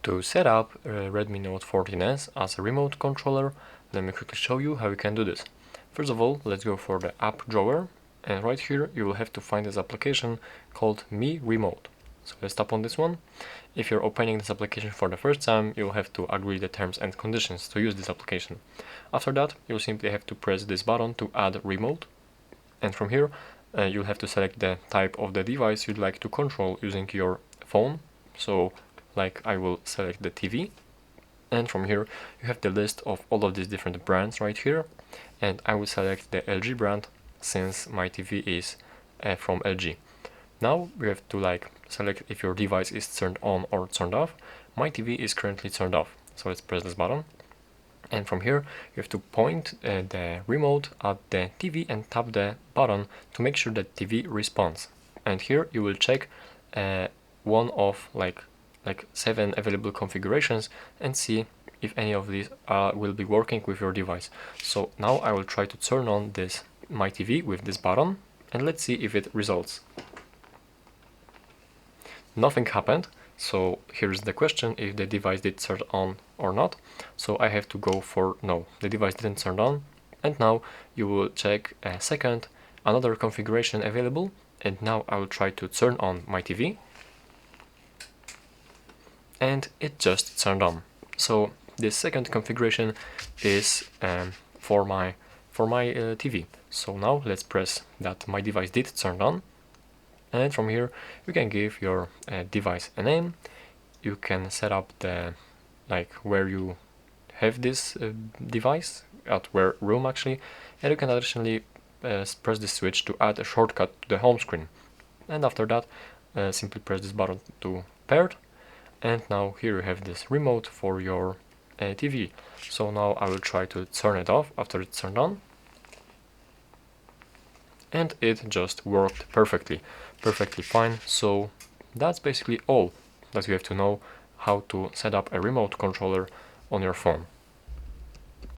To set up a Redmi Note 14S as a remote controller, let me quickly show you how you can do this. First of all, let's go for the app drawer, and right here you will have to find this application called Mi Remote. So let's tap on this one. If you're opening this application for the first time, you'll have to agree the terms and conditions to use this application. After that, you'll simply have to press this button to add remote, and from here you'll have to select the type of the device you'd like to control using your phone. So like I will select the TV, and from here you have the list of all of these different brands right here, and I will select the LG brand since my TV is from LG. Now we have to select if your device is turned on or turned off. My TV is currently turned off, so let's press this button, and from here you have to point the remote at the TV and tap the button to make sure that TV responds. And here you will check one of like 7 available configurations and see if any of these will be working with your device. So now I will try to turn on this my TV with this button, and let's see if it results. Nothing happened, so here's the question if the device did turn on or not. So I have to go for no, the device didn't turn on. And now you will check a second another configuration available, and now I will try to turn on my TV, and it just turned on. So this second configuration is for my TV. So now let's press that my device did turn on, and from here you can give your device a name. You can set up the where you have this device, at where room actually, and you can additionally press this switch to add a shortcut to the home screen. And after that simply press this button to paired. And now here you have this remote for your TV. So now I will try to turn it off after it's turned on, and it just worked perfectly fine. So that's basically all that you have to know how to set up a remote controller on your phone.